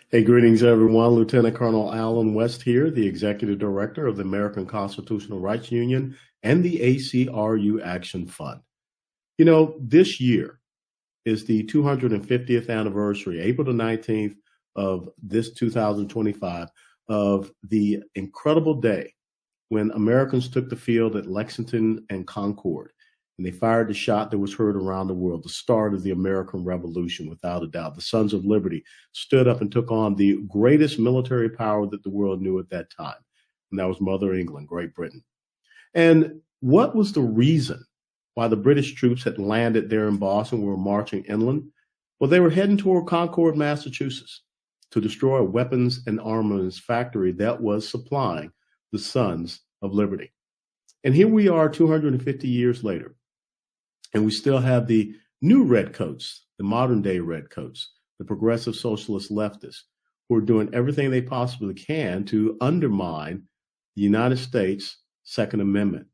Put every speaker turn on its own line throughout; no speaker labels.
Hey, greetings, everyone. Lieutenant Colonel Alan West here, the Executive Director of the American Constitutional Rights Union and the ACRU Action Fund. You know, this year is the 250th anniversary, April the 19th of this 2025, of the incredible day when Americans took the field at Lexington and Concord. And they fired the shot that was heard around the world, the start of the American Revolution, without a doubt. The Sons of Liberty stood up and took on the greatest military power that the world knew at that time. And that was Mother England, Great Britain. And what was the reason why the British troops had landed there in Boston and were marching inland? Well, they were heading toward Concord, Massachusetts, to destroy a weapons and armaments factory that was supplying the Sons of Liberty. And here we are 250 years later. And we still have the new redcoats, the modern day redcoats, the progressive socialist leftists, who are doing everything they possibly can to undermine the United States Second Amendment,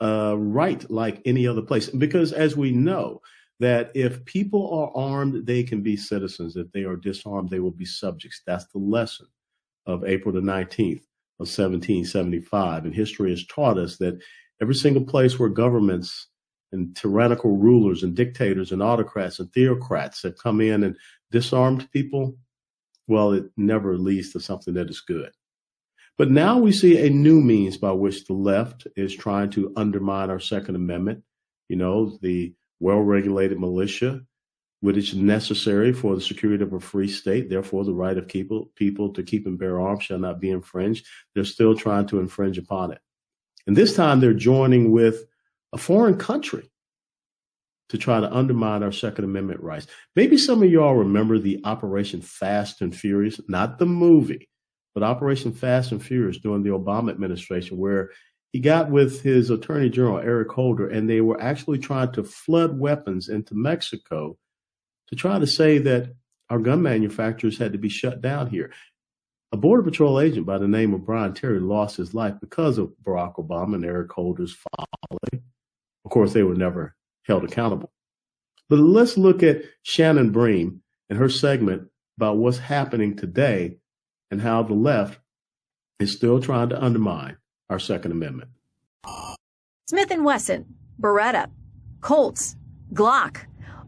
right like any other place. Because as we know, that if people are armed, they can be citizens. If they are disarmed, they will be subjects. That's the lesson of April the 19th of 1775. And history has taught us that every single place where governments and tyrannical rulers and dictators and autocrats and theocrats have come in and disarmed people, well, it never leads to something that is good. But now we see a new means by which the left is trying to undermine our Second Amendment. You know, the well-regulated militia, which is necessary for the security of a free state. Therefore, the right of people to keep and bear arms shall not be infringed. They're still trying to infringe upon it. And this time they're joining with a foreign country to try to undermine our Second Amendment rights. Maybe some of y'all remember the Operation Fast and Furious, not the movie, but Operation Fast and Furious during the Obama administration, where he got with his Attorney General, Eric Holder, and they were actually trying to flood weapons into Mexico to try to say that our gun manufacturers had to be shut down here. A Border Patrol agent by the name of Brian Terry lost his life because of Barack Obama and Eric Holder's folly. Of course, they were never held accountable. But let's look at Shannon Bream and her segment about what's happening today and how the left is still trying to undermine our Second Amendment.
Smith & Wesson, Beretta, Colts, Glock,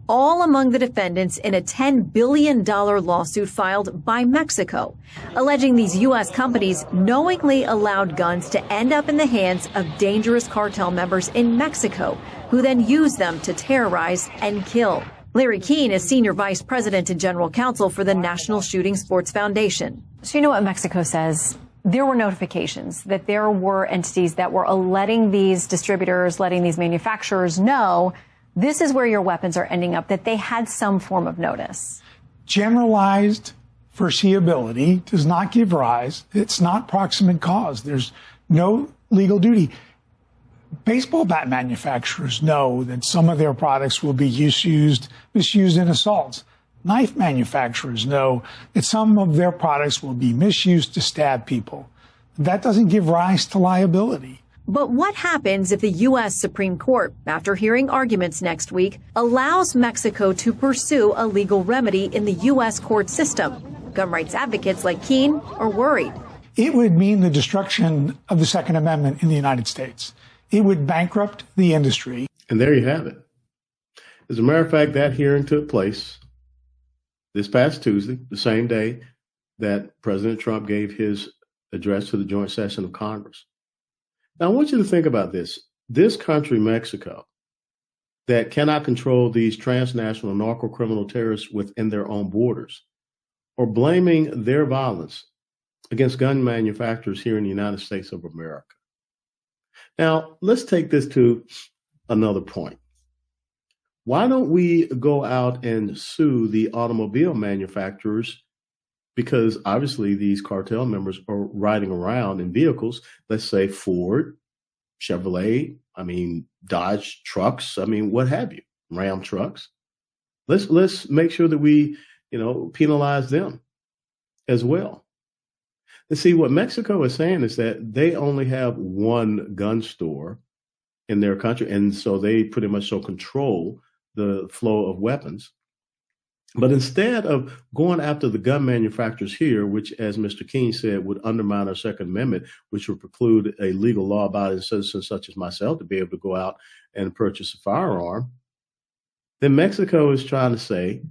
all among the defendants in a $10 billion lawsuit filed by Mexico, alleging these U.S. companies knowingly allowed guns to end up in the hands of dangerous cartel members in Mexico, who then used them to terrorize and kill. Larry Keene is Senior Vice President and General Counsel for the National Shooting Sports Foundation.
So you know what Mexico says? There were notifications that there were entities that were letting these distributors, letting these manufacturers know this is where your weapons are ending up, that they had some form of notice.
Generalized foreseeability does not give rise. It's not proximate cause. There's no legal duty. Baseball bat manufacturers know that some of their products will be misused in assaults. Knife manufacturers know that some of their products will be misused to stab people. That doesn't give rise to liability.
But what happens if the U.S. Supreme Court, after hearing arguments next week, allows Mexico to pursue a legal remedy in the U.S. court system? Gun rights advocates like Keene are worried.
It would mean the destruction of the Second Amendment in the United States. It would bankrupt the industry.
And there you have it. As a matter of fact, that hearing took place this past Tuesday, the same day that President Trump gave his address to the joint session of Congress. Now, I want you to think about this. This country, Mexico, that cannot control these transnational narco-criminal terrorists within their own borders, are blaming their violence against gun manufacturers here in the United States of America. Now, let's take this to another point. Why don't we go out and sue the automobile manufacturers? Because obviously these cartel members are riding around in vehicles, let's say Ford, Chevrolet, Dodge trucks, what have you, Ram trucks. Let's make sure that we, penalize them as well. And see, what Mexico is saying is that they only have one gun store in their country, and so they pretty much control the flow of weapons. But instead of going after the gun manufacturers here, which, as Mr. King said, would undermine our Second Amendment, which would preclude a legal law-abiding citizen such as myself to be able to go out and purchase a firearm, then Mexico is trying to say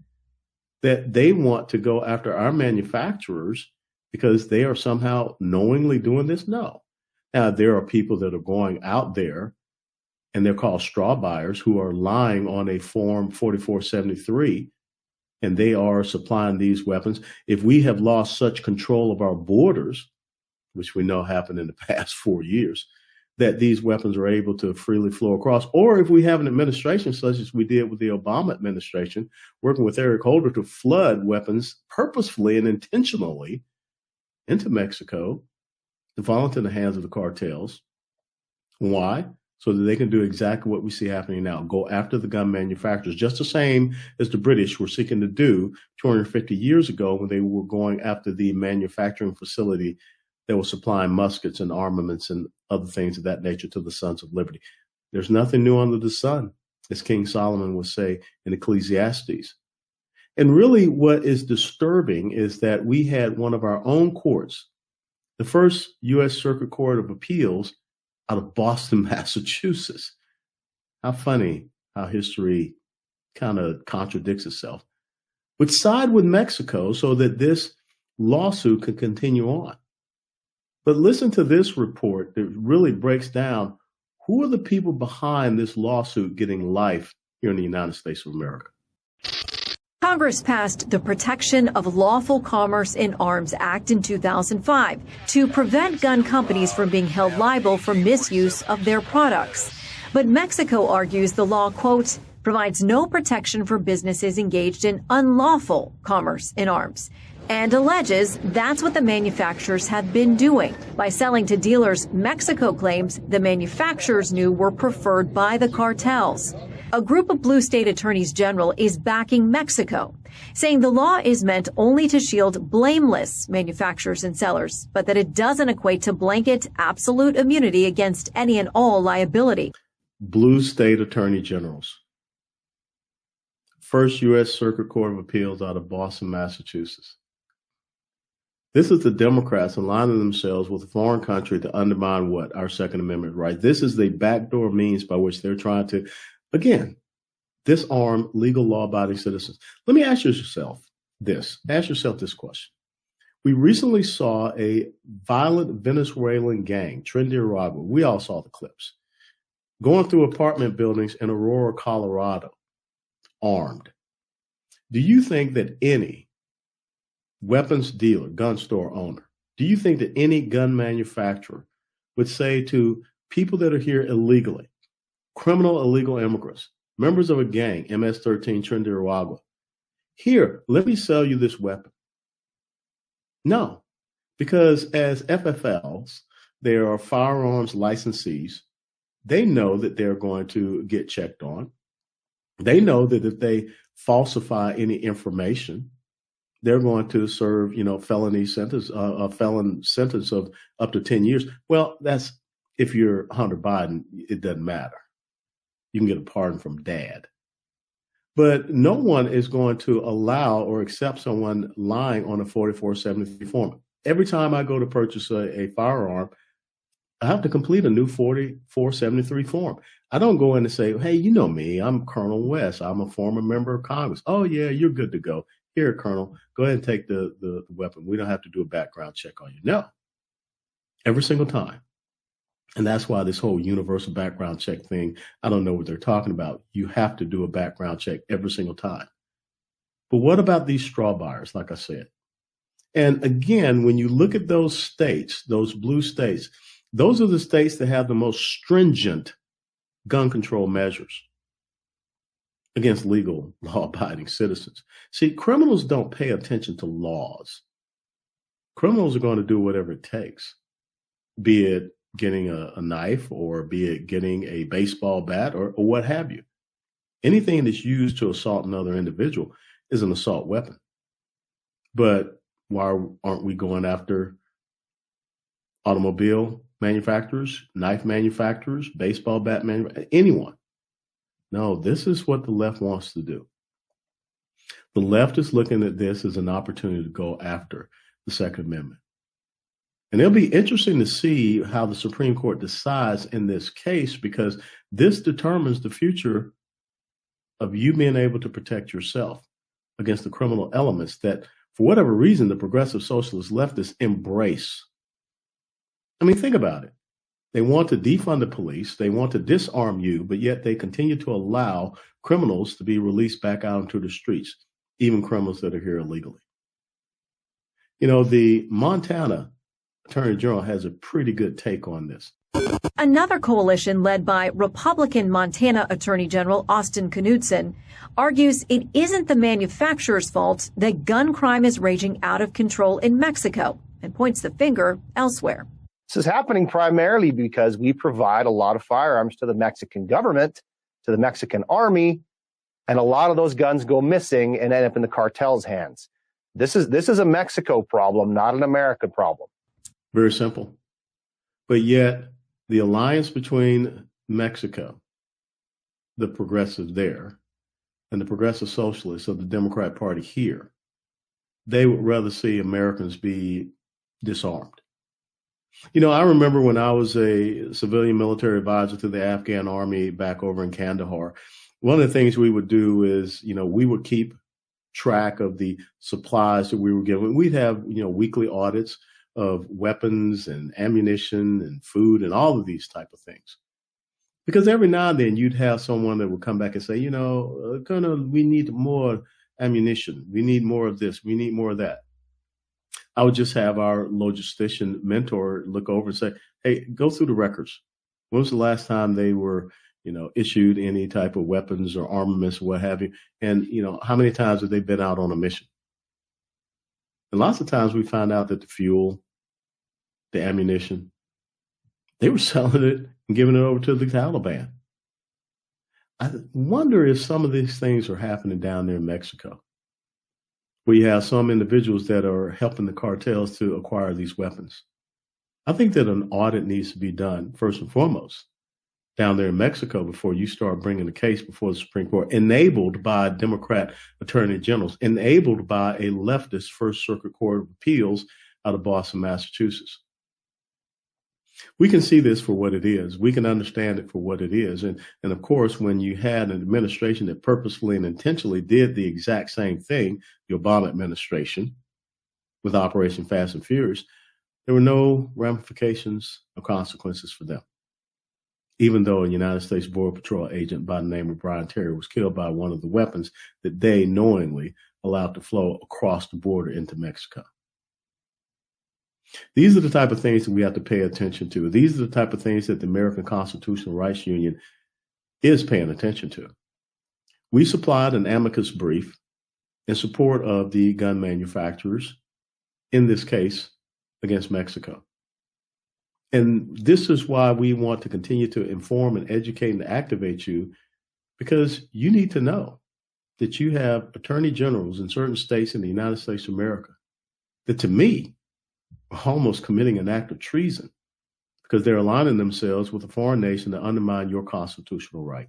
that they want to go after our manufacturers because they are somehow knowingly doing this? No. Now, there are people that are going out there, and they're called straw buyers, who are lying on a Form 4473, and they are supplying these weapons. If we have lost such control of our borders, which we know happened in the past 4 years, that these weapons are able to freely flow across, or if we have an administration such as we did with the Obama administration, working with Eric Holder to flood weapons purposefully and intentionally into Mexico to fall into the hands of the cartels. Why? So that they can do exactly what we see happening now, go after the gun manufacturers, just the same as the British were seeking to do 250 years ago when they were going after the manufacturing facility that was supplying muskets and armaments and other things of that nature to the Sons of Liberty. There's nothing new under the sun, as King Solomon would say in Ecclesiastes. And really what is disturbing is that we had one of our own courts, the first U.S. Circuit Court of Appeals, out of Boston, Massachusetts. How funny how history kind of contradicts itself. Would side with Mexico so that this lawsuit could continue on. But listen to this report that really breaks down who are the people behind this lawsuit getting life here in the United States of America.
Congress passed the Protection of Lawful Commerce in Arms Act in 2005 to prevent gun companies from being held liable for misuse of their products. But Mexico argues the law, quote, provides no protection for businesses engaged in unlawful commerce in arms, and alleges that's what the manufacturers have been doing by selling to dealers Mexico claims the manufacturers knew were preferred by the cartels. A group of blue state attorneys general is backing Mexico, saying the law is meant only to shield blameless manufacturers and sellers, but that it doesn't equate to blanket absolute immunity against any and all liability.
Blue state attorney generals. First U.S. Circuit Court of Appeals out of Boston, Massachusetts. This is the Democrats aligning themselves with a foreign country to undermine what? Our Second Amendment right. This is the backdoor means by which they're trying to, again, disarm legal law-abiding citizens. Let me ask yourself this. Ask yourself this question. We recently saw a violent Venezuelan gang, Trinidad. We all saw the clips, going through apartment buildings in Aurora, Colorado, armed. Do you think that any weapons dealer, gun store owner, do you think that any gun manufacturer would say to people that are here illegally, criminal illegal immigrants, members of a gang, MS-13 Trinidad, here, let me sell you this weapon? No, because as FFLs, there are firearms licensees. They know that they're going to get checked on. They know that if they falsify any information, they're going to serve, felony sentence, a felon sentence of up to 10 years. Well, that's if you're Hunter Biden, it doesn't matter. You can get a pardon from dad. But no one is going to allow or accept someone lying on a 4473 form. Every time I go to purchase a firearm, I have to complete a new 4473 form. I don't go in and say, hey, you know me, I'm Colonel West. I'm a former member of Congress. Oh, yeah, you're good to go. Here, Colonel, go ahead and take the weapon. We don't have to do a background check on you. No, every single time. And that's why this whole universal background check thing, I don't know what they're talking about. You have to do a background check every single time. But what about these straw buyers, like I said? And again, when you look at those states, those blue states, those are the states that have the most stringent gun control measures against legal law-abiding citizens. See, criminals don't pay attention to laws. Criminals are going to do whatever it takes, be it getting a knife or be it getting a baseball bat or what have you. Anything that's used to assault another individual is an assault weapon. But why aren't we going after automobile manufacturers, knife manufacturers, baseball bat manufacturers, anyone? No, this is what the left wants to do. The left is looking at this as an opportunity to go after the Second Amendment. And it'll be interesting to see how the Supreme Court decides in this case, because this determines the future of you being able to protect yourself against the criminal elements that, for whatever reason, the progressive socialist leftists embrace. I mean, think about it. They want to defund the police. They want to disarm you, but yet they continue to allow criminals to be released back out into the streets, even criminals that are here illegally. You know, the Montana Attorney General has a pretty good take on this.
Another coalition led by Republican Montana Attorney General Austin Knudsen argues it isn't the manufacturer's fault that gun crime is raging out of control in Mexico, and points the finger elsewhere.
This is happening primarily because we provide a lot of firearms to the Mexican government, to the Mexican army, and a lot of those guns go missing and end up in the cartel's hands. This is a Mexico problem, not an American problem.
Very simple. But yet, the alliance between Mexico, the progressive there, and the progressive socialists of the Democrat Party here, they would rather see Americans be disarmed. You know, I remember when I was a civilian military advisor to the Afghan army back over in Kandahar, one of the things we would do is, you know, we would keep track of the supplies that we were given. We'd have, you know, weekly audits of weapons and ammunition and food and all of these type of things. Because every now and then you'd have someone that would come back and say, you know, Colonel, we need more ammunition. We need more of this. We need more of that. I would just have our logistician mentor look over and say, hey, go through the records. When was the last time they were, you know, issued any type of weapons or armaments or what have you? And, you know, how many times have they been out on a mission? And lots of times we find out that the fuel, the ammunition, they were selling it and giving it over to the Taliban. I wonder if some of these things are happening down there in Mexico, where you have some individuals that are helping the cartels to acquire these weapons. I think that an audit needs to be done, first and foremost, down there in Mexico before you start bringing a case before the Supreme Court, enabled by Democrat attorney generals, enabled by a leftist First Circuit Court of Appeals out of Boston, Massachusetts. We can see this for what it is. We can understand it for what it is. And of course, when you had an administration that purposefully and intentionally did the exact same thing, the Obama administration, with Operation Fast and Furious, there were no ramifications or consequences for them. Even though a United States Border Patrol agent by the name of Brian Terry was killed by one of the weapons that they knowingly allowed to flow across the border into Mexico. These are the type of things that we have to pay attention to. These are the type of things that the American Constitutional Rights Union is paying attention to. We supplied an amicus brief in support of the gun manufacturers, in this case, against Mexico. And this is why we want to continue to inform and educate and activate you, because you need to know that you have attorney generals in certain states in the United States of America that, to me, almost committing an act of treason because they're aligning themselves with a foreign nation to undermine your constitutional right.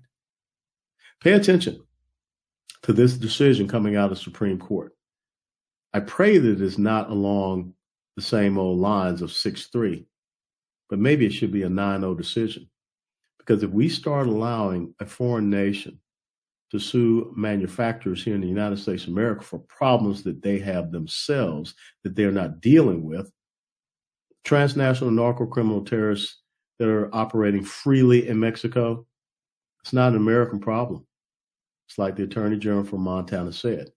Pay attention to this decision coming out of the Supreme Court. I pray that it is not along the same old lines of 6-3, but maybe it should be a 9-0 decision. Because if we start allowing a foreign nation to sue manufacturers here in the United States of America for problems that they have themselves that they're not dealing with, transnational narco-criminal terrorists that are operating freely in Mexico, it's not an American problem. It's like the Attorney General from Montana said,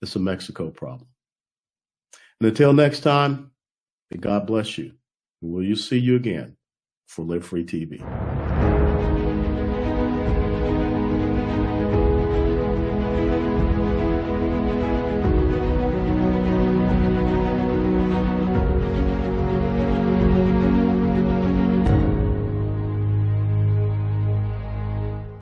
it's a Mexico problem. And until next time, may God bless you. And will you see you again for Live Free TV.